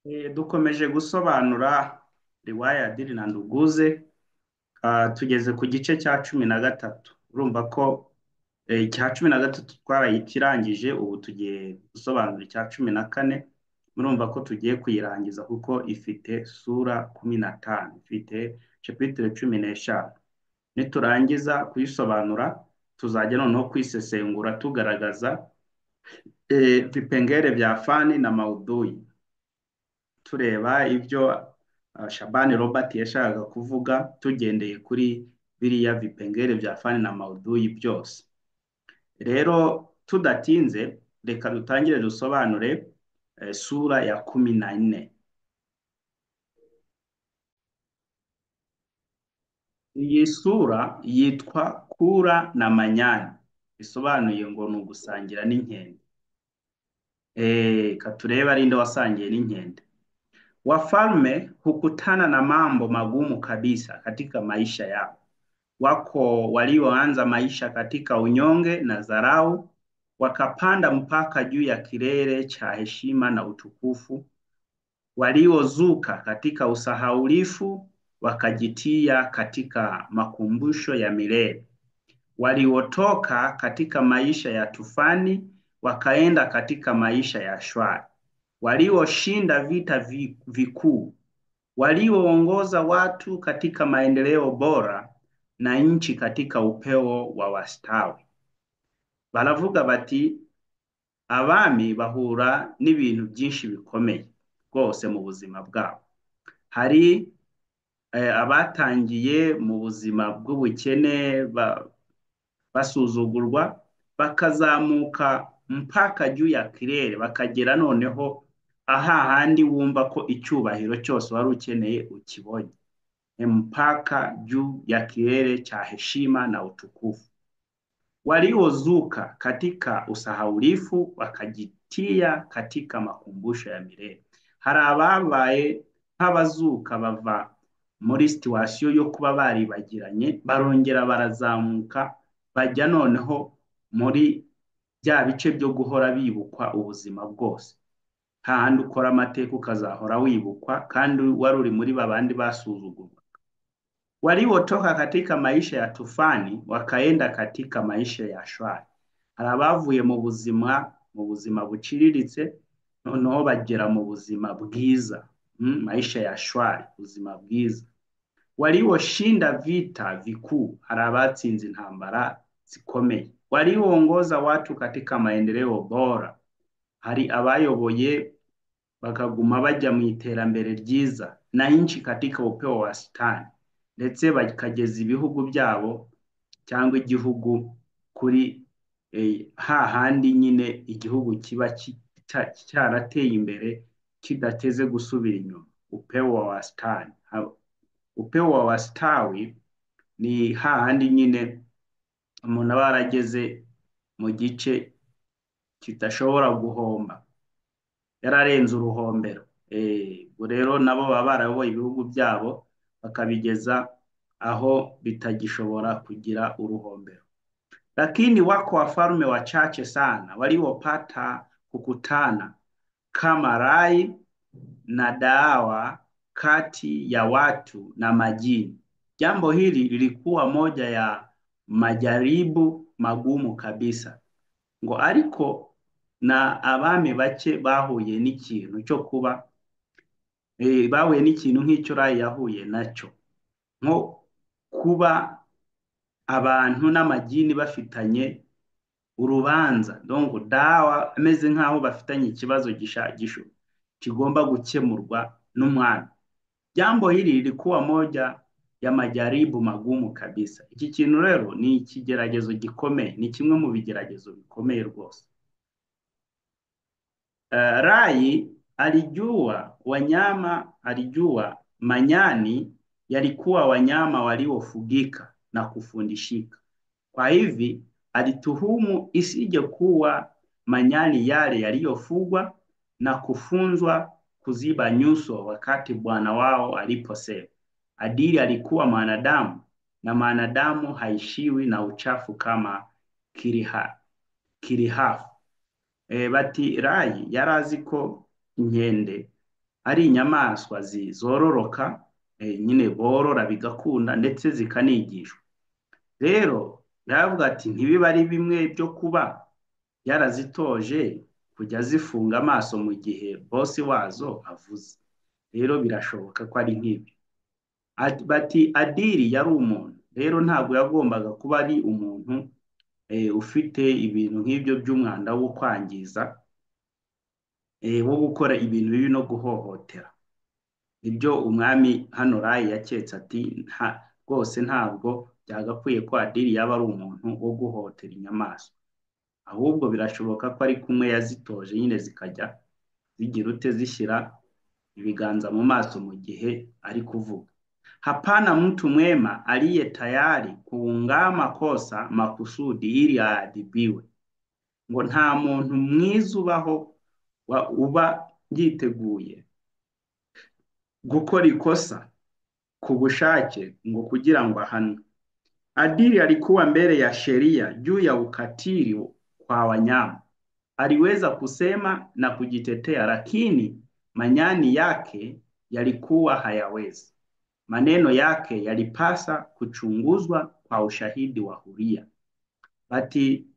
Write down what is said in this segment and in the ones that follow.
Dukomeje gusobanura riwaya ya Diri na Nduguze. Tugeze ku gice cya cumi na gatatu. Urumva ko icya cumi na gatatu twarayikirangije, ubu tugiye gusobanura icya cumi na kane. Murumva ko tugiye kuyirangiza kuko ifite sura 15, ifite chapitre 15. Niturangiza kuyisobanura tuzajya noneho kwisesengura tugaragaza vipengele vya fani na maudhui, tureba ibyo Shabani Robert yashakaga kuvuga tugendeye kuri biriya vipengele vya fani na maudhui byose. Rero tudatinze, reka dutangire dusobanure sura ya 14. Iyi sura yitwa Kura na Manyani, bisobanuye ngo ni ugusangira n'inkende. Katureba arinde wasangiye n'inkende. Wafalme hukutana na mambo magumu kabisa katika maisha yao. Wako walioanza maisha katika unyonge na dharau, wakapanda mpaka juu ya kilele cha heshima na utukufu. Waliozuka katika usahaulifu, wakajitia katika makumbusho ya milele. Waliotoka katika maisha ya tufani, wakaenda katika maisha ya shwari. Walioshinda vita vikuu, walioongoza watu katika maendeleo bora na nchi katika upeo wa wastawi. Baravuga bati abami bahura n'ibintu byinshi bikomeye rwose mu buzima bwabo. Hari abatangiye mu buzima bw'ubukene basuzugurwa, bakazamuka mpaka juu ya kilele, bakagera noneho handi wumva ko icyubahiro cyose wari ukeneye ukibonye. Mpaka juu ya kilele cha heshima na utukufu. Waliozuka katika usahaulifu, wakajitia katika makumbusho ya milele. Hari ababaye nk'abazuka bava muri situwasiyo yo kuba baribagiranye, barongera barazamuka bajya noneho muri bya bice byo guhora bibukwa ubuzima bwose. Hahandi ukora amateka ukazahora wibukwa kandi wari uri muri babandi basuzugurwa. Waliotoka katika maisha ya tufani, wakaenda katika maisha ya shwari. Hari abavuye mu buzima buciriritse, noneho bagera mu buzima bwiza, maisha ya shwari, ubuzima bwiza. Walioshinda vita vikuu, hari abatsinze intambara zikomeye. Walioongoza watu katika maendeleo bora, hari abayoboye bakaguma bajya mu iterambere ryiza na nchi katika upeo wa wastani, ndetse bakageza ibihugu byabo cyangwa igihugu kuri hahandi nyine igihugu kiba cyarateye imbere kidateze gusubira inyuma. Upeo wa wastani, upeo wa wastawi ni hahandi nyine umuntu aba yarageze mu gice kitashobora guhomba, yararenze uruhombero. Rero nabo baba barayoboye ibihugu byabo bakabigeza aho bitagishobora kugira uruhombero. Lakini wako wafalme wachache sana waliopata kukutana kama Rai na Dawa kati ya watu na majini. Jambo hili lilikuwa moja ya majaribu magumu kabisa. Ngo ariko na abami bake bahuye n'ikintu cyo kuba bahuye n'ikintu nk'icyo Rai yahuye nacyo, nko kuba abantu n'amajini bafitanye urubanza. Donc Dawa ameze nk'aho bafitanye ikibazo gishagisho kigomba gukemurwa n'umwami. Jambo hili lilikuwa moja ya majaribu magumu kabisa. Iki kintu rero ni ikigeragezo gikomeye, ni kimwe mu bigeragezo bikomeye rwose. Rai alijua manyani yalikuwa wanyama waliofugika na kufundishika. Kwa hivi alituhumu isije kuwa manyani yale yaliyofugwa na kufunzwa kuziba nyuso wakati bwana wao aliposema, Adili alikuwa mwanadamu na mwanadamu haishiwi na uchafu kama kirihafu. Bati Rai yarazi ko inkende ari inyamaswa zororoka, nyine borora bigakunda ndetse zikanigishwa. Rero yaravuga ati ntibiba ari bimwe byo kuba yarazitoje kujya zifunga amaso mu gihe bosi wazo avuze. Rero birashoboka ko ari nk'ibyo. Bati adiri yari umuntu, rero ntabwo yagombaga kuba ari umuntu ufite ibintu nk'ibyo by'umwanda wo kwangiza, wo gukora ibintu bibi no guhohotera. Ibyo umwami hano Rayi yaketse ati rwose ntabwo byagakwiye ko adiri yaba ari umuntu wo guhohotera inyamaswa, ahubwo birashoboka ko ari kumwe yazitoje nyine zikajya zigira ute zishyira ibiganza mu maso mu gihe ari kuvuga. Hapana mtu mwema aliye tayari kuungama kosa makusudi ili aadhibiwe. Ngo nta muntu mwiza ubaho uba yiteguye gukora ikosa ku bushake ngo kugira ngo ahanwe. Adili alikuwa mbele ya sheria juu ya ukatili kwa wanyama. Aliweza kusema na kujitetea, lakini manyani yake yalikuwa hayawezi. Maneno yake yalipasa kuchunguzwa kwa ushahidi wa huria. Bati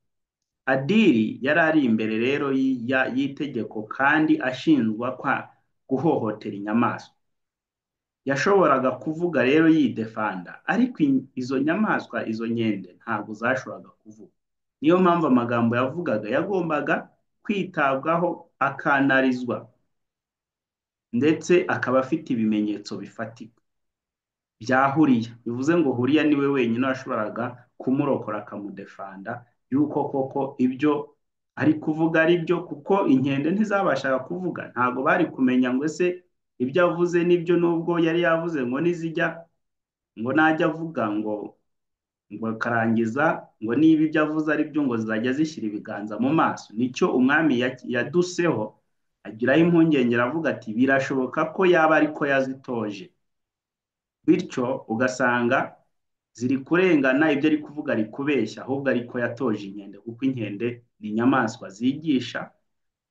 adili yari ari imbere rero y'itegeko kandi ashinjwa kwa guhohotera inyamaswa. Yashoboraga kuvuga rero yidefanda, ariko izo nyamaswa, izo nkende ntabwo zashoboraga kuvuga. Niyo mpamvu amagambo yavugaga yagombaga kwitabwaho, akanarizwa, ndetse akaba afite ibimenyetso bifatika bya Huriya. Bivuze ngo Huriya niwe wenyine washoboraga kumurokora akamudefanda yuko koko ibyo ari kuvuga ari byo, kuko inkende ntizabashaga kuvuga. Ntabwo bari kumenya ngo ese ibyo avuze nibyo, nubwo yari yavuze ngo nizijya ngo najya avuga ngo akarangiza ngo niba ibyo avuze ari byo ngo zizajya zishyira ibiganza mu maso. Nicyo umwami yaduseho agiraho impungenge, aravuga ati birashoboka ko yaba ariko yazitoje, bityo ugasanga ziri kurengana, ibyo ari kuvuga ari kubeshya, ahubwo ariko yatoje inkende, kuko inkende ni inyamaswa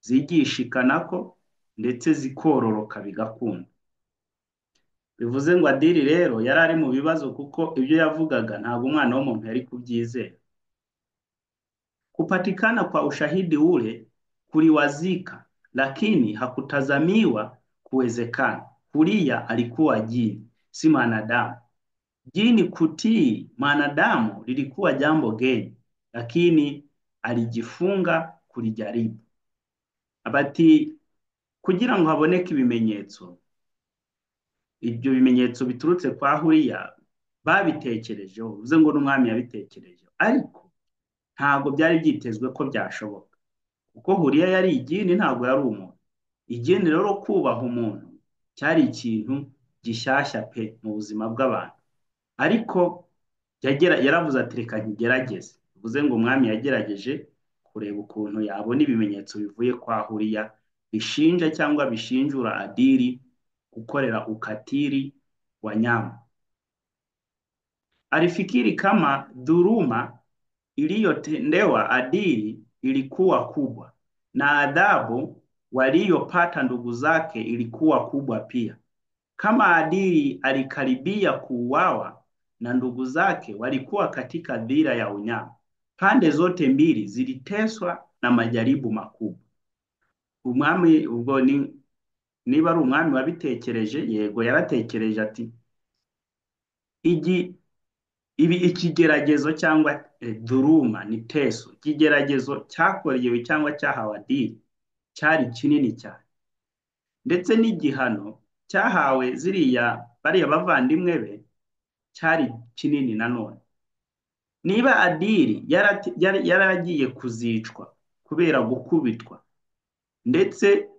zigishikanako ndetse zikororoka bigakunda. Bivuze ngo adili rero yari ari mu bibazo, kuko ibyo yavugaga ntabwo umwana w'umuntu yari kubyizera. Kupatikana kwa ushahidi ule kuliwazika, lakini hakutazamiwa kuwezekana. Huria alikuwa jini, si mwanadamu. Jini kutii mwanadamu lilikuwa jambo geni, lakini alijifunga kulijaribu. Abati kugira ngo haboneke ibimenyetso, ibyo bimenyetso biturutse kwa Huriya babitekerejeho. Bivuze ngo n'umwami yabitekerejeho, ariko ntabwo byari byitezwe ko byashoboka, kuko Huriya yari igini, ntabwo yari umuntu. Igini rero kubaha umuntu cyari ikintu gishyashya pe mu buzima bw'abantu. Ariko yaravuze ati reka nkigerageze. Bivuze ngo umwami yagerageje kureba ukuntu yabona ibimenyetso bivuye kwa Huriya bishinja cyangwa bishinjura adili kukorera ukatili wanyama. Alifikiri kama dhuluma iliyotendewa adili ilikuwa kubwa, na adhabu waliyopata ndugu zake ilikuwa kubwa pia. Kama adili alikaribia kuuawa na ndugu zake walikuwa katika dhira ya unyama, pande zote mbili ziliteswa na majaribu makubwa. Umwami ubwo niba ari umwami wabitekereje, yego yaratekereje ati ikigeragezo cyangwa dhuluma ni teso, ikigeragezo cyakorewe cyangwa cyahawe adili cyari kinini cyane, ndetse n'igihano cyahawe bariya bavandimwe be cyari kinini nanone. Niba adili yaragiye kuzicwa kubera gukubitwa, ndetse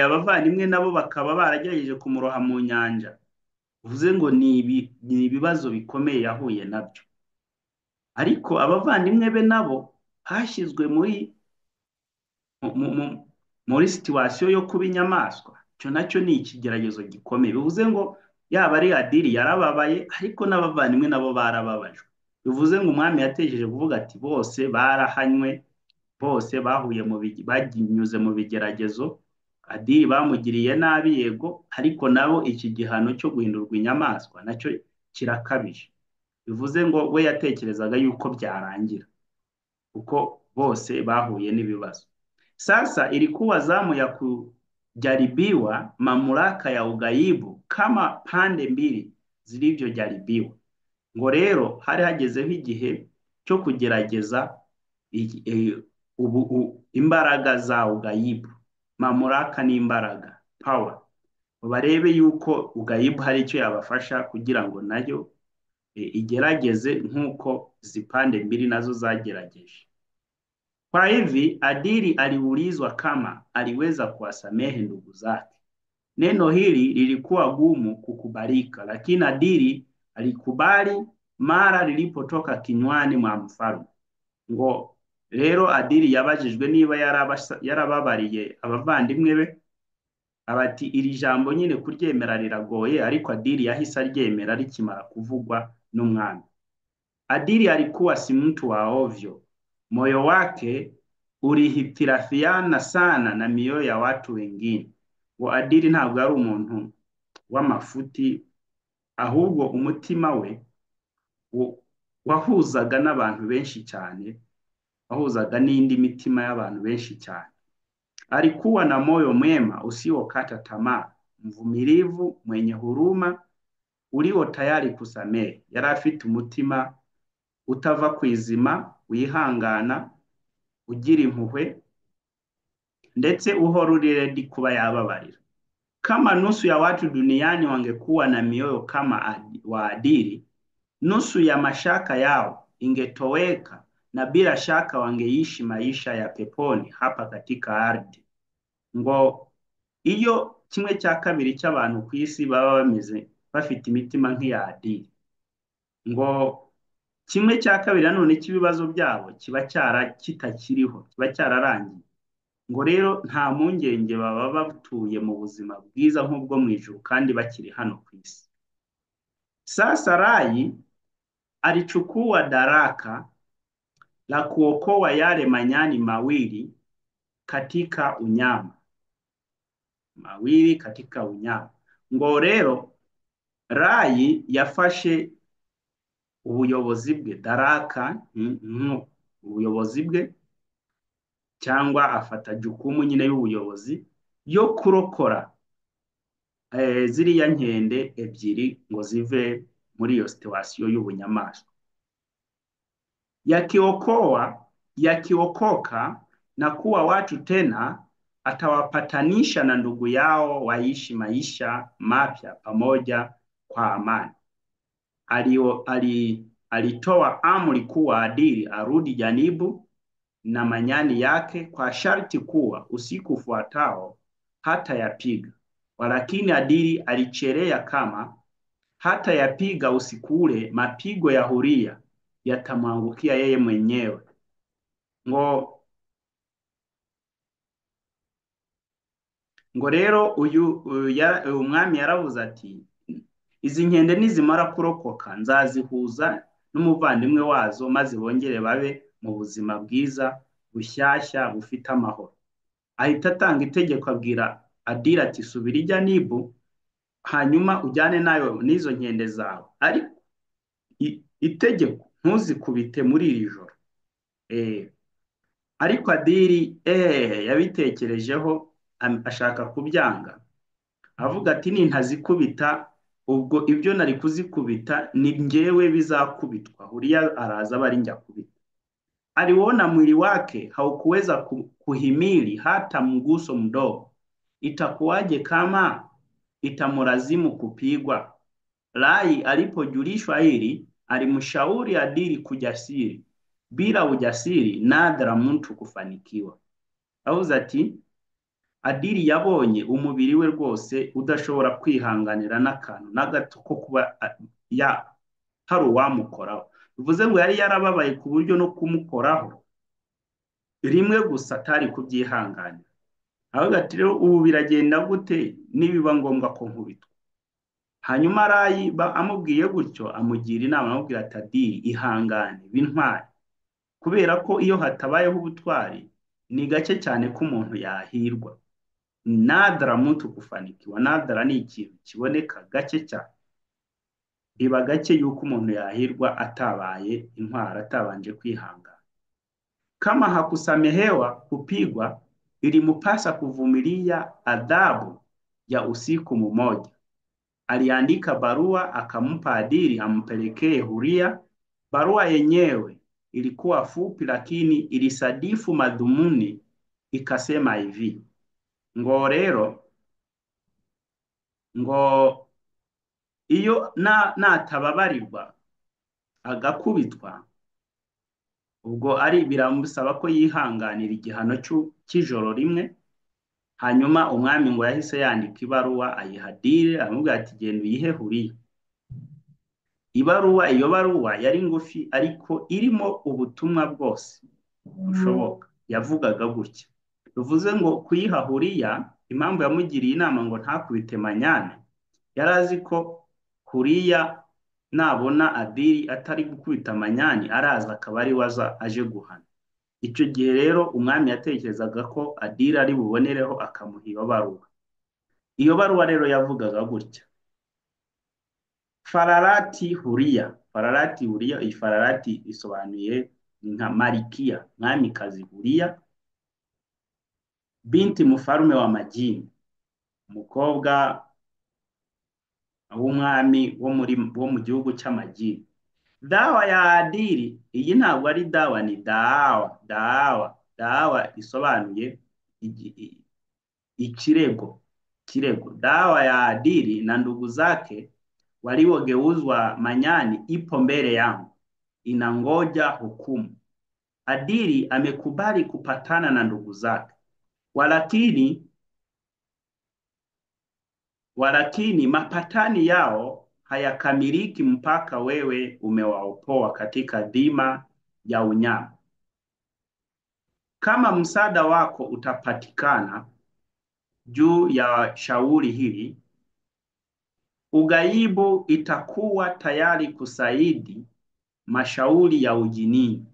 abavandimwe nabo bakaba baragerageje kumuroha mu nyanja, uvuze ngo ni ibibazo bikomeye yahuye nabyo. Ariko abavandimwe be nabo hashyizwe muri situwasiyo yo kuba inyamaswa. Icyo nacyo ni ikigeragezo gikomeye. Bivuze ngo yaba ari adili yarababaye, ariko n'abavandimwe nabo barababajwe. Bivuze ngo umwami yatekereje kuvuga ati bose barahanywe, bose banyuze mu bigeragezo, Adiri bamugiriye nabi yego, ariko nabo iki gihano cyo guhindurwa inyamaswa nacyo kirakabije. Bivuze ngo we yatekerezaga yuko byarangira kuko bose bahuye n'ibibazo. Sasa ilikuwa zamu ya kujaribiwa mamlaka ya ugaibu kama pande mbili zilivyojaribiwa. Ngo rero hari hagezeho igihe cyo kugerageza imbaraga za ugaibu. Mamlaka n'imbaraga, power. Barebe yuko ugaibu hari icyo yabafasha kugira ngo nayo igerageze nk'uko zipande mbili nazo zagerageje. Kwa hivi Adili aliulizwa kama aliweza kuwasamehe ndugu zake. Neno hili lilikuwa gumu kukubalika, lakini Adili alikubali mara lilipotoka kinywani mwa mfalme. Ngo rero Adili yabajijwe niba yarababariye abavandimwe be, abati iri jambo nyine kuryemera riragoye, ariko Adili yahise aryemera rikimara kuvugwa n'umwami. Adili alikuwa si mtu wa ovyo. Moyo wake ulihitirafiana sana na mioyo ya watu wengine. Ngo Adili ntabwo ari umuntu w'amafuti, ahubwo umutima we wahuzaga n'abantu benshi cyane, wahuzaga n'indi mitima y'abantu benshi cyane. Alikuwa na moyo mwema usiokata tamaa, mvumilivu, mwenye huruma, ulio tayari kusamehe. Yari afite umutima utava kwizima, wihangana, ugira impuhwe, ndetse uhora uri ready kuba yababarira. Kama nusu ya watu duniani wangekuwa na mioyo kama wa Adili, nusu ya mashaka yao ingetoweka na bila shaka wangeishi maisha ya peponi hapa katika ardhi. Ngo iyo kimwe cya kabiri cy'abantu ku isi baba bameze bafite imitima nk'iya Adili, ngo kimwe cya kabiri nanone cy'ibibazo byabo kiba kitakiriho, kiba cyararangiye. Ngo rero nta mpungenge baba batuye mu buzima bwiza nk'ubwo mu ijuru kandi bakiri hano ku isi. Sasa Rai alichukua daraka la kuokoa yale manyani mawili katika unyama. Ngo rero Rai yafashe ubuyobozi bwe, daraka ubuyobozi bwe, cyangwa afata jukumu nyine y'ubuyobozi yo kurokora ziriya nkende ebyiri ngo zive muri iyo situwasiyo y'ubunyamaswa. Yakiokoka na kuwa watu tena, atawapatanisha na ndugu yao waishi maisha mapya pamoja kwa amani. Alitoa amri kuwa Adili arudi janibu na manyani yake, kwa sharti kuwa usiku ufuatao hata yapiga. Walakini Adili alichelea kama hata yapiga usiku ule, mapigo ya huria yatamwangukia yeye mwenyewe. Ngo rero umwami yaravuze ati, izi nkende nizimara kurokoka nzazihuza n'umuvandimwe wazo, maze bongere babe mu buzima bwiza bushyashya bufite amahoro. Ahita atanga itegeko abwira Adili ati, subira i Janibu, hanyuma ujyane nayo n'izo nkende zawe, ariko itegeko ntuzikubite muri iri joro. Ariko Adili yabitekerejeho, ashaka kubyanga, avuga ati, nintazikubita ubwo ibyo nari kuzikubita ni njyewe bizakubitwa. Huria araza bari njya kubita. Aliona mwili wake haukuweza kuhimili hata mguso mdogo. Itakuwaje kama itamulazimu kupigwa? Rai alipojulishwa hili, alimshauri Adili kujasiri. Bila ujasiri nadra mtu kufanikiwa. Avuze ati, Adili yabonye umubiri we rwose udashobora kwihanganira n'akantu na gato ko kuba hari uwamukoraho. Bivuze ngo yari yarababaye ku buryo no kumukoraho rimwe gusa atari kubyihanganira. Avuga ati, rero ubu biragenda gute nibiba ngombwa ko nkubitwa? Hanyuma Rai amubwiye gutyo, amugira inama, amubwira ati, Adili ihangane, bintware, kubera ko iyo hatabayeho ubutwari ni gake cyane ko umuntu yahirwa. nadra mtu kufanikiwa. Nadra ni ikintu kiboneka gake cyane, biba gake yuko umuntu yahirwa atabaye intwara, atabanje kwihangana. Kama hakusamehewa kupigwa, ilimpasa kuvumilia adhabu ya usiku mmoja. Aliandika barua akampa Adili ampelekee Huria. Barua yenyewe ilikuwa fupi, lakini ilisadifu madhumuni. Ikasema hivi: ngo rero, ngo iyo natababarirwa agakubitwa, ubwo ari biramusaba ko yihanganira igihano cy'ijoro rimwe. Hanyuma umwami ngo yahise yandika ibaruwa ayiha Adili, aramubwira ati genda uyihe Huria. Iyo baruwa yari ngufi ariko irimo ubutumwa bwose bushoboka. Yavugaga gutya, bivuze ngo kuyiha Huria, impamvu yamugiriye inama ngo ntakubite Manyane, yari azi ko Huria nabona Adili atari gukubita Manyane araza akaba ari waza aje guhana. Icyo gihe rero umwami yatekerezaga ko Adili ari bubonereho akamuha iyo baruwa. Iyo baruwa rero yavugaga gutya: Fararati Huria. Fararati Huria, iyi Fararati isobanuye nka Malikia, mwamikazi Huria, binti mufarume wa Majini, umukobwa w'umwami wo mu gihugu cy'Amajini. Dawa ya Adili, iyi ntabwo ari dawa, ni dawa isobanuye ikirego. Dawa ya Adili na ndugu zake waliogeuzwa Manyani ipo mbele yangu, inangoja hukumu. Adili amekubali kupatana na ndugu zake, walakini mapatani yao hayakamiliki mpaka wewe umewaopoa katika dhima ya unyama. Kama msaada wako utapatikana juu ya shauri hili, ugaibu itakuwa tayari kusaidi mashauri ya ujinini.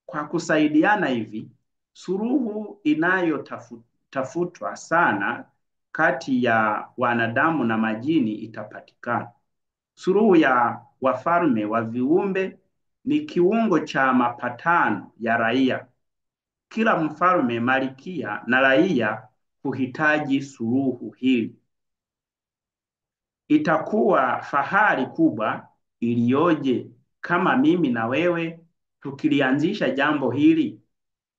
Kwa kusaidiana hivi, suluhu inayotafutwa sana kati ya wanadamu na majini itapatikana. Suluhu ya wafalme wa viumbe ni kiungo cha mapatano ya raia. Kila mfalme, malikia na raia huhitaji suluhu hili. Itakuwa fahari kubwa iliyoje kama mimi na wewe tukilianzisha jambo hili.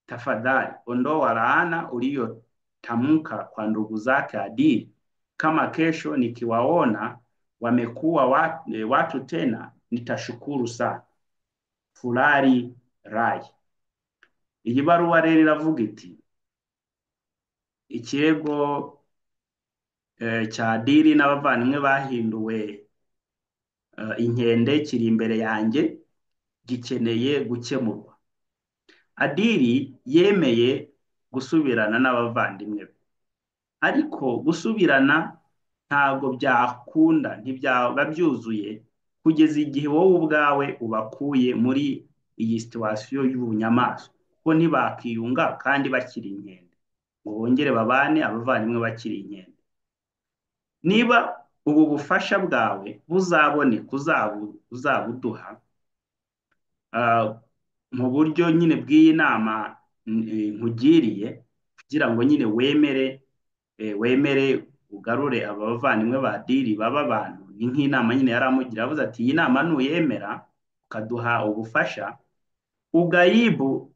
Tafadhali ondoa laana uliyotamka kwa ndugu zake Adili. Kama kesho nikiwaona wamekuwa watu tena, nitashukuru sana. Fulari Rai. Iyi baruwa rero iravuga iti: ikirego cya Adili n'abavandimwe bahinduwe inkende kiri imbere yanjye, gikeneye gukemurwa. Adili yemeye gusubirana n'abavandimwe be, ariko gusubirana ntabwo byakunda, ntibyaba byuzuye kugeza igihe wowe ubwawe ubakuye muri iyi situation y'ubunyamaswa, ko ntibakiyunga kandi bakiri inkende ngo bongere babane abavandimwe bakiri inkende. Niba ubu bufasha bwawe buzaboneka, uzabuduha mu buryo nyine bw'iyi nama nkugiriye, kugira ngo nyine wemere ugarure abavandimwe ba Adili baba abantu. Ni nk'inama nyine yaramugira, avuze ati iyi nama nuyemera ukaduha ubufasha, ugaibu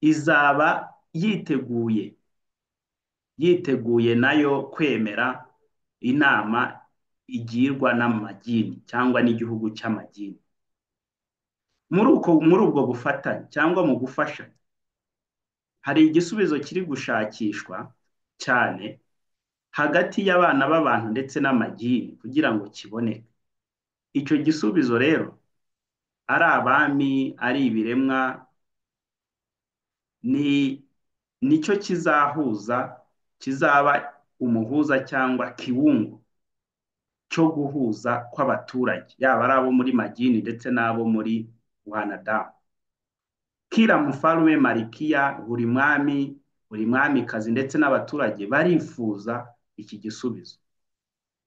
izaba yiteguye nayo kwemera inama igirwa n'amajini cyangwa n'igihugu cy'amajini. Muri ubwo bufatanye cyangwa mu gufashanya, hari igisubizo kiri gushakishwa cyane hagati y'abana b'abantu ndetse n'amajini kugira ngo kiboneke. Icyo gisubizo rero, ari abami ari ibiremwa, nicyo kizaba umuhuza cyangwa kiwungu cyo guhuza kw'abaturage, yaba ari abo muri majini ndetse n'abo muri wanadamu. Kila mfalme, malikia, buri mwami buri mwamikazi ndetse n'abaturage barifuza iki gisubizo.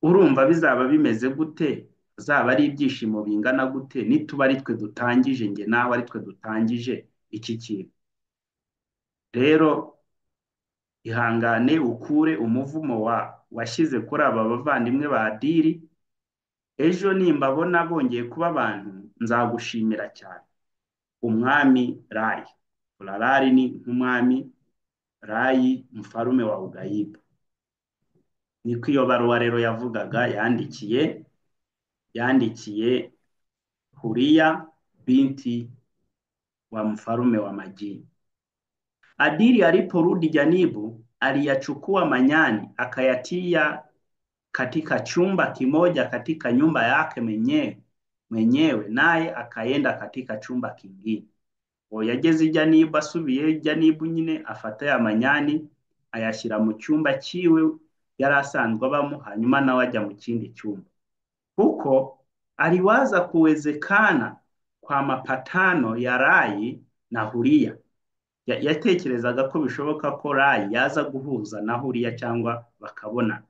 Urumva bizaba bimeze gute? Zaba ari ibyishimo bingana gute nituba ari twe dutangije, nge nawe ari twe dutangije iki kintu. Rero ihangane ukure umuvumo washyize kuri aba bavandimwe ba Adiri. Ejo nimbabona bongeye kuba abantu, nzagushimira cyane. Umwami Rayi. Furarari ni nk'umwami, Rayi mfarume wa Ugaiba. Niko iyo baruwa rero yavugaga, yandikiye Huria binti wa mfarume wa Majini. Adiri aliporudi Janibu, aliyachukua manyani akayatia katika chumba kimoja katika nyumba yake mwenyewe, naye akaenda katika chumba kingine. Yageze Janibu, asubiye Janibu nyine afata ya manyani ayashyira mu cyumba cyiwe yari asanzwe abamo, hanyuma nawe ajya mu kindi cyumba. Huko aliwaza kuwezekana kwa mapatano ya Rayi na Huria. Yatekerezaga ko bishoboka ko Rayi yaza guhuza na Huria cyangwa bakabona.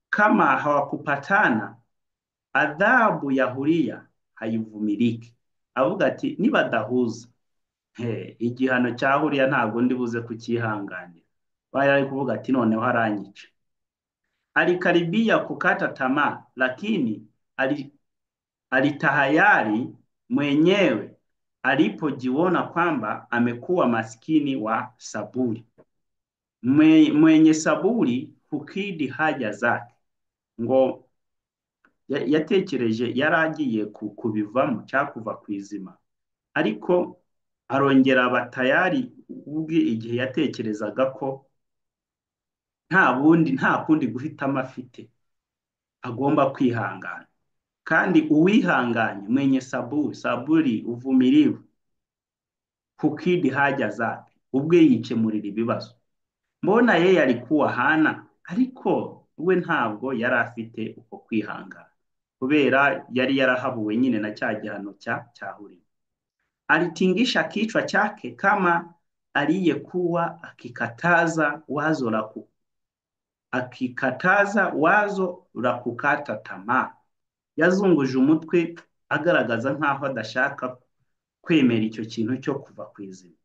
Kama hawakupatana, adhabu ya Huria haivumiliki. Avuga ati nibadahuza, igihano cya Huria ntabwo ndi buze kukihanganira. Bari kuvuga ati noneho aranyica. Alikaribia kukata tamaa, lakini alitahayari mwenyewe alipojiona kwamba amekuwa maskini wa saburi. Mwenye saburi hukidhi haja zake. Ngo yatekereje yaragiye kubivamo cyangwa kuva kwizima, ariko arongera batayari ubwe igihe yatekerezaga ko nta kundi guhitamo afite, agomba kwihangana. Kandi uwihanganye mwenye saburi uvumilivu hukidhi haja zake, ubwe yikemurira ibibazo. Mbona yeye alikuwa hana, ariko we ntabwo yari afite uko kwihangana, kubera yari yarahabuwe nyine na cya gihano cya Huria. Alitingisha kichwa chake kama aliyekuwa akikataza wazo la kukata tamaa. Yazunguje umutwe agaragaza nkaho adashaka kwemera icyo kintu cyo kuva kwizima.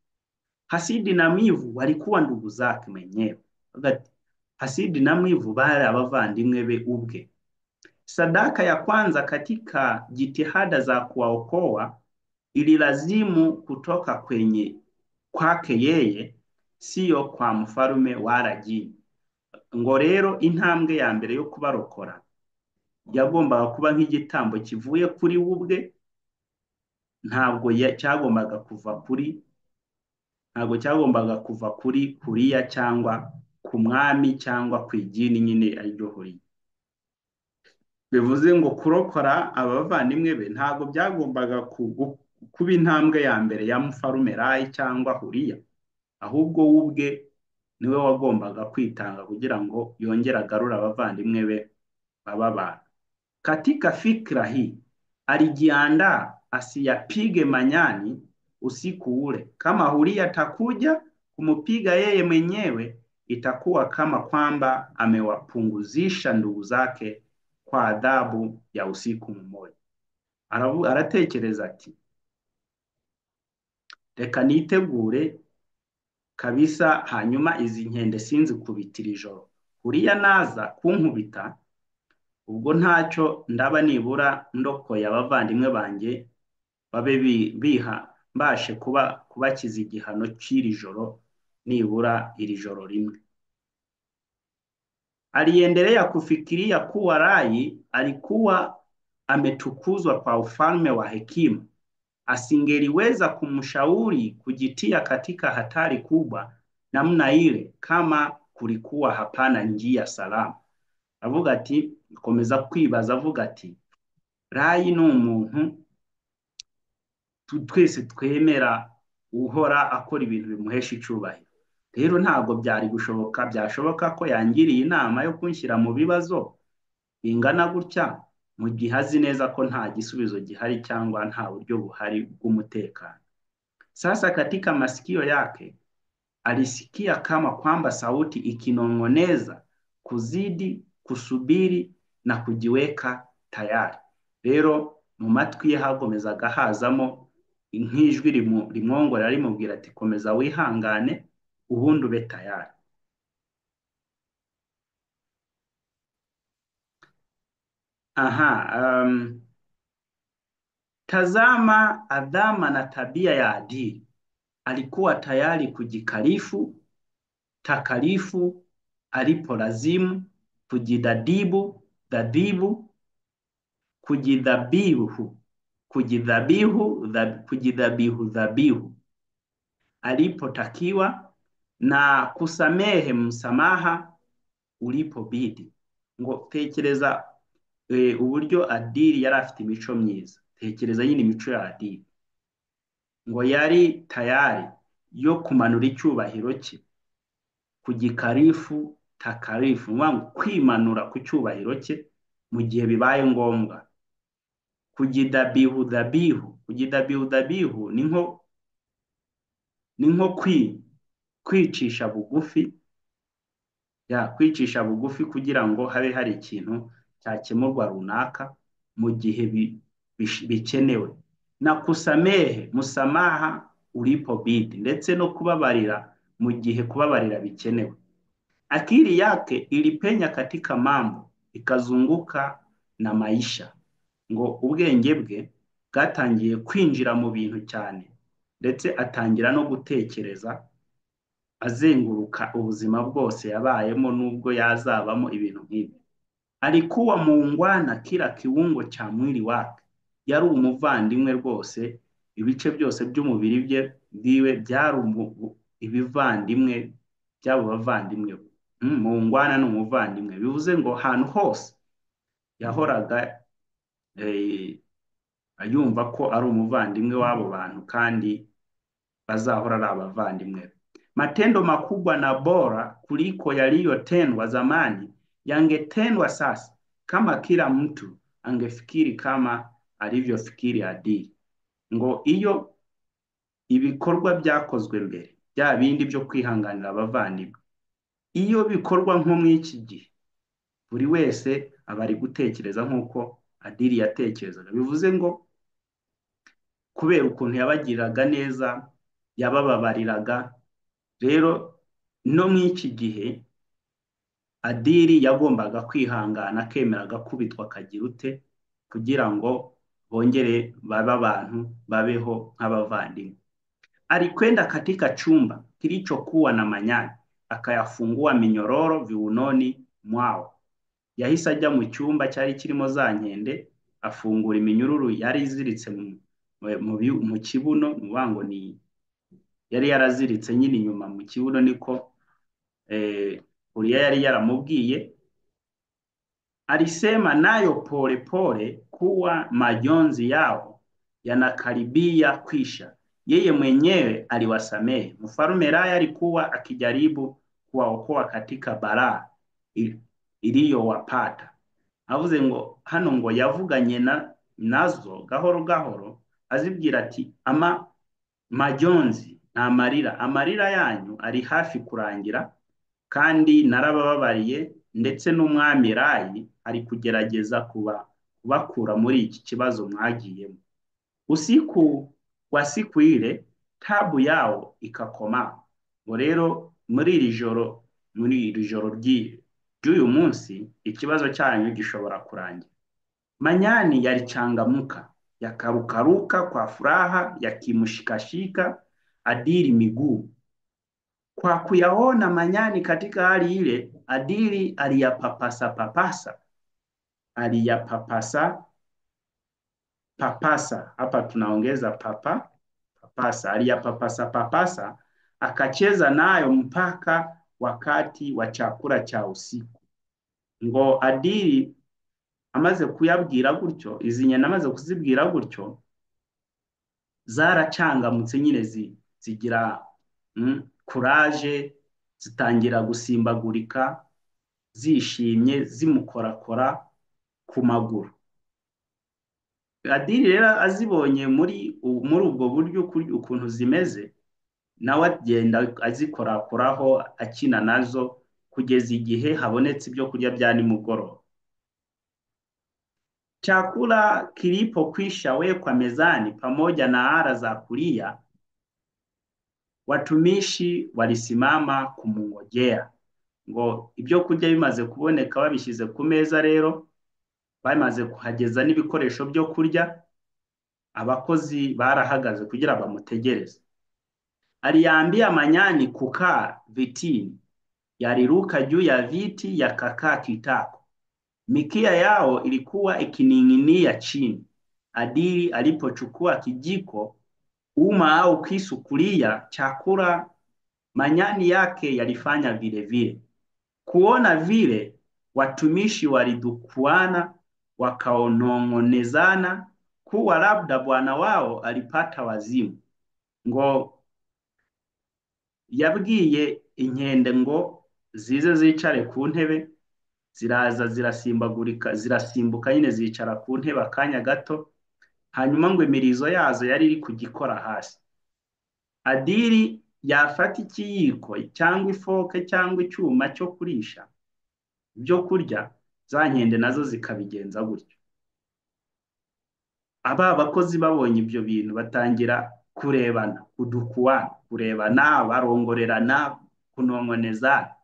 Hasidi na Mwivu walikuwa ndugu zake mwenyewe. Hasidi na Mwivu bali abavandimwe be ubwe. Sadaka ya kwanza katika jitihada za kuwaokoa ililazimu kutoka kwake yeye, siyo kwa mfarume wa Rajini. Ngo rero intambwe ya mbere yo kubarokora yagombaga kuba nk'igitambo kivuye kuri ubwe, ntabwo cyagombaga kuva kuri Huria cyangwa ku mwami cyangwa ku idini nyine ariryo Huria. Bivuze ngo kurokora abavandimwe be ntabwo byagombaga kuba intambwe ya mbere ya mfarume Rayi cyangwa Huria, ahubwo ubwe niwe wagombaga kwitanga kugira ngo yongere agarure abavandimwe be baba. Katika fikra hii alijiandaa asiyapige manyani usiku ule. Kama Huria atakuja kumupiga yeye mwenyewe, itakuwa kama kwamba amewapunguzisha ndugu zake kwa adhabu ya usiku mmoja. Aratekereza ati, reka nitegure kabisa, hanyuma izi nkende sinzi kubitira ijoro. Huria naza kunkubita, ubwo ntacyo ndaba nibura ndokoye abavandimwe banjye babe mbashe kubakiza igihano cy'iri joro, nibura iri joro rimwe. Aliendelea kufikiria kuwa Rayi alikuwa ametukuzwa kwa ufalme wa hekima. Asingeliweza kumshauri kujitia katika hatari kubwa namna ile kama kulikuwa hapana njia salama. Avuga ati, komeza kwibaza, avuga ati Rayi ni umuntu twese twemera uhora akora ibintu bimuhesha icyubahiro. Rero ntabwo byashoboka ko yangiriye inama yo kunshyira mu bibazo bingana gutya, mu gihe azi neza ko nta gisubizo gihari cyangwa nta buryo buhari bw'umutekano. Sasa katika masikio yake alisikia kama kwamba sauti ikinong'oneza kuzidi kusubiri na kujiweka tayari. Rero mu matwi ye hagomezaga hazamo nk'ijwi rimwongorera rimubwira ati komeza wihangane ubundi ube tayari. Aha, tazama adhama na tabia ya Adili. Alikuwa tayari kujikalifu takalifu alipolazimu, kujidhadhibu, kujidhabihu alipotakiwa, na kusamehe msamaha ulipobidi. Ngo tekereza uburyo Adili yari afite imico myiza. Tekereza nyine imico ya Adili. Ngo yari tayari yo kumanura icyubahiro cye kugikarifu takarifu, ngo kwimanura ku cyubahiro cye mu gihe bibaye ngombwa. Kujidhabihu ni nko kwicisha bugufi, kwicisha bugufi kugira ngo habe hari ikintu cyakemurwa runaka mu gihe bikenewe. Na kusamehe musamaha ulipobidi, ndetse no kubabarira mu gihe kubabarira bikenewe. Akili yake ilipenya katika mambo ikazunguka na maisha. Ngo ubwenge bwe bwatangiye kwinjira mu bintu cyane, ndetse atangira no gutekereza azenguruka ubuzima bwose yabayemo nubwo yazabamo ibintu nk'ibi. Alikuwa muungwana kila kiungo cha mwili wake. Yari umuvandimwe rwose, ibice byose by'umubiri bwiwe byari ibivandimwe by'abo bavandimwe. Muungwana ni umuvandimwe, bivuze ngo ahantu hose yahoraga yumva ko ari umuvandimwe w'abo bantu kandi bazahora ari abavandimwe. Matendo makubwa na bora kuliko yaliyotendwa zamani yangetendwa sasa kama kila mtu angefikiri kama alivyofikiri Adili. Ngo iyo ibikorwa byakozwe mbere, bya bindi byo kwihanganira abavandimwe, iyo bikorwa nko mu iki gihe, buri wese aba ari gutekereza nk'uko Adili yatekerezaga. Bivuze ngo kubera ukuntu yabagiriraga neza, yabababariraga, rero no mu iki gihe Adili yagombaga kwihangana, akemera agakubitwa akagira ute kugira ngo bongere babe abantu, babeho nk'abavandimwe. Alikwenda katika chumba kilichokuwa na manyani, akayafungua minyororo viunoni mwao. Yahise ajya mu cyumba cyari kirimo za nkende, afungura iminyururu yari iziritse mu kibuno. Nubango ni yari yaraziritse nyine inyuma mu kibuno, niko Uriya yari yaramubwiye. Alisema nayo pole pole kuwa majonzi yao yanakaribia kwisha. Yeye mwenyewe aliwasamehe. Mfalme Raya alikuwa akijaribu kuwaokoa katika balaa iliyowapata. Avuze ngo hano ngo yavuganye nazo gahoro gahoro, azibwira ati ama majonzi amarira yanyu ari hafi kurangira, kandi narabababariye, ndetse n'umwami Rayi ari kugerageza kubakura muri iki kibazo mwagiyemo. Usiku wa siku ile tabu yao ikakoma. Ngo rero muri iri joro ry'uyu munsi ikibazo cyanyu gishobora kurangira. Manyani yalichangamka, yakarukaruka kwa furaha, yakimshikashika Adili miguu. Kwa kuyaona manyani katika hali ile, Adili aliyapapasa papasa, hapa tunaongeza papasa, aliyapapasa akacheza nayo mpaka wakati wa chakula cha usiku. Ngo Adili amaze kuyabwira gutyo, izi nyana amaze kuzibwira gutyo, zaracangamutse nyine zigira kuraje, zitangira gusimbagurika zishimye, zimukorakora ku maguru. Adili rero azibonye muri ubwo buryo ukuntu zimeze, nawe agenda azikorakoraho akina nazo kugeza igihe habonetse ibyo kurya bya nimugoroba. Chakula kilipokwisha wekwa mezani pamoja na ara za kulia, watumishi walisimama kumungojea. Ngo ibyo kurya bimaze kuboneka babishyize ku meza rero, bamaze kuhageza n'ibikoresho byo kurya, abakozi barahagaze kugira bamutegereze. Aliambia manyani kukaa vitini, yaliruka juu ya viti yakakaa kitako. Mikia yao ilikuwa ikining'inia chini. Adili alipochukua kijiko, uma au kisu kulia chakula, manyani yake yalifanya vile vile. Kuona vile, watumishi walidukuana, wakaonong'onezana kuwa labda bwana wao alipata wazimu. Ngo yabwiye inkende ngo zize zicare ku ntebe, ziraza zirasimbuka nyine zicara ku ntebe akanya gato, hanyuma ngo imirizo yazo yari iri kugikora hasi. Adili yafata ikiyiko cyangwa ifoke cyangwa icyuma cyo kurisha ibyo kurya, za nkende nazo zikabigenza gutyo. Aba bakozi babonye ibyo bintu batangira kurebana, kurebana, barongorerana, kunongoneza,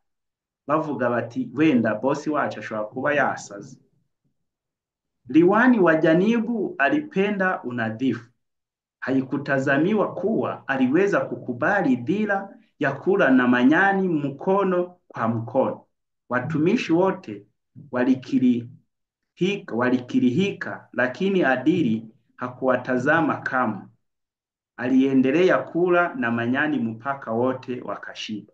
bavuga bati wenda bosi wacu ashobora kuba yasaze. Liwani wa janibu alipenda unadhifu. Haikutazamiwa kuwa aliweza kukubali dhila ya kula na manyani mkono kwa mkono. Watumishi wote walikirihika, lakini Adili hakuwatazama kamwe. Aliendelea kula na manyani mpaka wote wakashiba.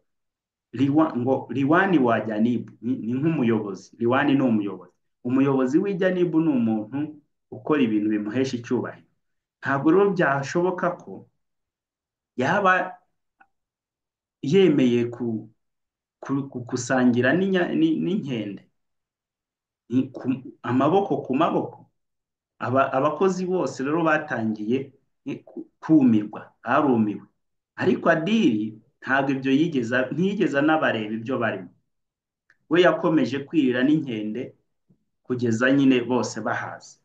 Liwani wa janibu ni nk'umuyobozi. Liwani ni umuyobozi. Umuyobozi w'ijanibu ni umuntu ukora ibintu bimuhesha icyubahiro. Ntabwo rero byashoboka ko yaba yemeye gusangira n'inkende amaboko ku maboko. Abakozi bose rero batangiye kumirwa, barumiwe. Ariko Adili ntabwo ibyo ntiyigeze anabareba ibyo barimo. We yakomeje kwirira n'inkende kugeza nyine bose bahaze.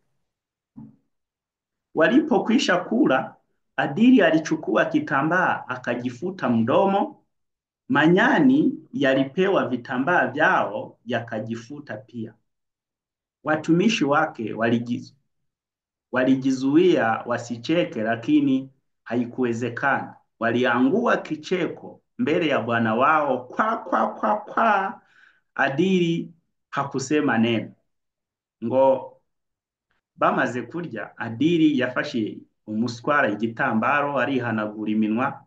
Walipokwisha kula, Adili alichukua kitambaa akajifuta mdomo. Manyani yalipewa vitambaa vyao yakajifuta pia. Watumishi wake walijizuia wasicheke, lakini haikuwezekana. Waliangua kicheko mbele ya bwana wao, kwa. Adili hakusema neno. Ngo bamaze kurya, Adili yafashe umuswara, igitambaro, arihanagura iminwa,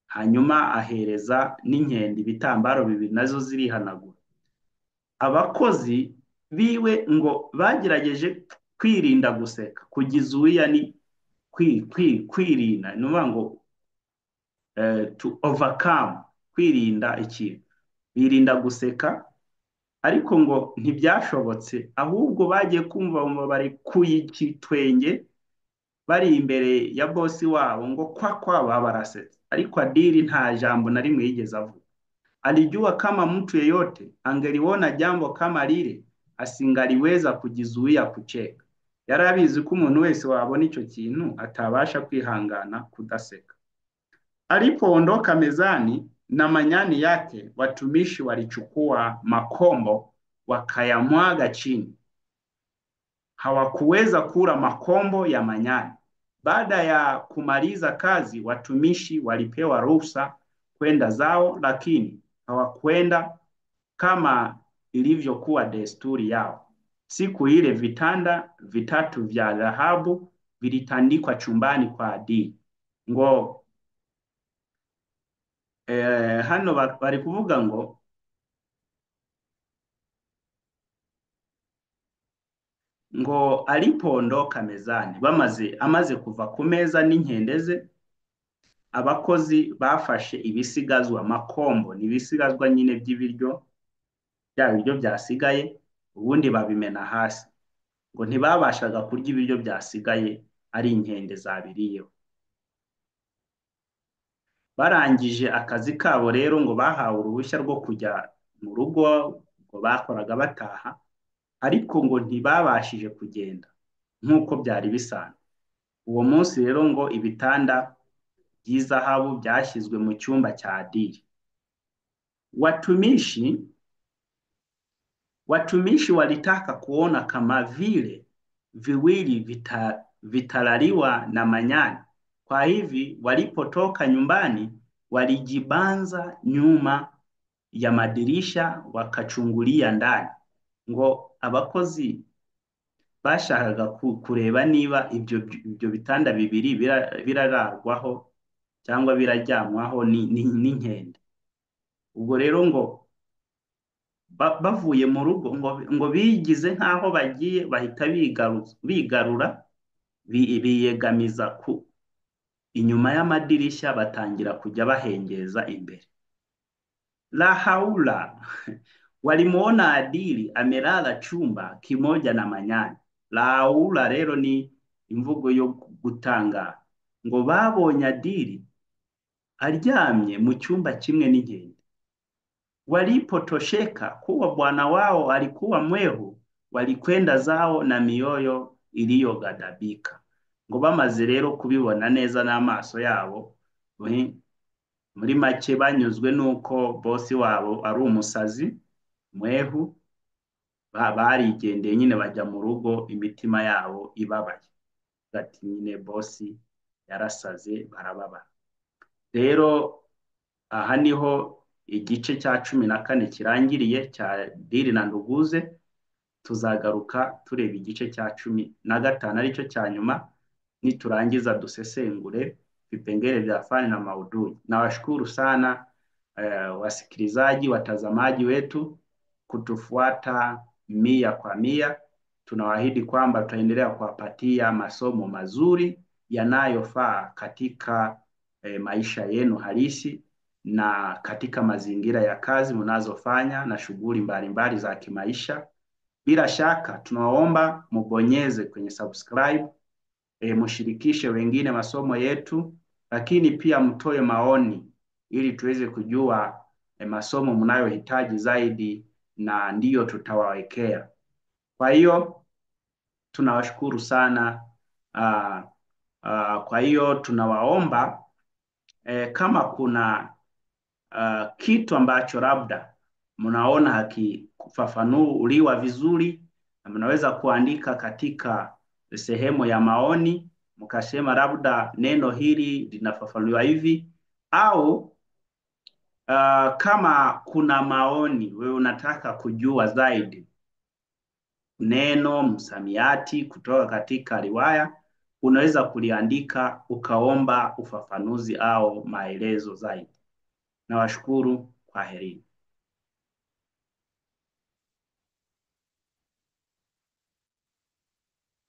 hanyuma ahereza n'inkende ibitambaro bibiri nazo zirihanagura. Abakozi biwe ngo bagerageje kwirinda guseka. Kujizuia ni kwirinda, nuvuga ngo to overcome, kwirinda ikintu. Birinda guseka, ariko ngo ntibyashobotse, ahubwo bagiye kumva bari kuyikitwenge, bari imbere ya bosi wabo, ngo kwa barasetse. Ariko Adili nta jambo na rimwe yigeze avuga. Alijua kama mtu yeyote angeliona jambo kama lile, asingaliweza kujizuia kucheka. Yarabizi ko umuntu wese wabona icyo kintu atabasha kwihangana kudaseka. Alipoondoka mezani na manyani yake, watumishi walichukua makombo wakayamwaga chini. Hawakuweza kula makombo ya manyani. Baada ya kumaliza kazi, watumishi walipewa ruhusa kwenda zao, lakini hawakwenda kama ilivyokuwa desturi yao. Siku ile vitanda 3 vya dhahabu vilitandikwa chumbani kwa Adili. Ngo hano bari kuvuga ngo alipoondoka mezani, amaze kuva ku meza n'inkende ze, abakozi bafashe ibisigazwa. Makombo ni ibisigazwa nyine by'ibiryo, bya biryo byasigaye, ubundi babimena hasi. Ngo ntibabashaga kurya ibiryo byasigaye ari inkende zabiriyeho. barangije akazi kabo rero ngo bahawe uruhushya rwo kujya mu rugo, ngo bakoraga bataha, ariko ngo ntibabashije kugenda nk'uko byari bisanzwe. Uwo munsi rero ngo ibitanda by'izahabu byashyizwe mu cyumba cya Adili. Watumishi Watumishi walitaka kuona kama vile viwili vitalaliwa na manyani. Kwa hivi walipotoka nyumbani walijibanza nyuma ya madirisha wakachungulia ndani. Ngo abakozi bashakaga kureba niba ibyo bitanda bibiri birararwaho cyangwa biraryamwaho n'inkende. Ubwo rero ngo bavuye mu rugo ngo bigize nk'aho bagiye bahita bigarura biyegamiza inyuma y'amadirishya batangira kujya bahengeza imbere. La haula walimuona Adili amelala chumba kimoja na manyani. La haula rero ni imvugo yo gutanga, ngo babonye Adili aryamye mu cyumba kimwe n'inkende. Walipotosheka kuwa bwana wao alikuwa mwehu, walikwenda zao na mioyo iliyogadhabika. Ngo bamaze rero kubibona neza n'amaso yabo, muri make banyuzwe nuko bosi wabo ari umusazi mwehu, barigendeye nyine bajya mu rugo imitima yabo ibabaye. Ati nyine bosi yarasaze, barababara. Rero aha niho igice cya 14 kirangiriye cya Dili na Nduguze. Tuzagaruka tureba igice cya 15 aricyo cya nyuma, niturangiza dusesengure vipengele vya fani na maudhui. Nawashukuru sana wasikilizaji, watazamaji wetu kutufuata 100%. Tunawaahidi kwamba tutaendelea kuwapatia masomo mazuri yanayofaa katika maisha yenu halisi na katika mazingira ya kazi mnazofanya na shughuli mbalimbali za kimaisha. Bila shaka tunawaomba mubonyeze kwenye subscribe, mshirikishe wengine masomo yetu, lakini pia mtoe maoni ili tuweze kujua masomo mnayohitaji zaidi na ndiyo tutawawekea. Kwa hiyo tunawashukuru sana. Kwa hiyo tunawaomba kama kuna kitu ambacho labda mnaona hakikufafanuliwa vizuri, mnaweza kuandika katika sehemu ya maoni, mkasema labda neno hili linafafanuliwa hivi, au kama kuna maoni wewe unataka kujua zaidi neno msamiati kutoka katika riwaya, unaweza kuliandika ukaomba ufafanuzi au maelezo zaidi. Nawashukuru, kwaherini.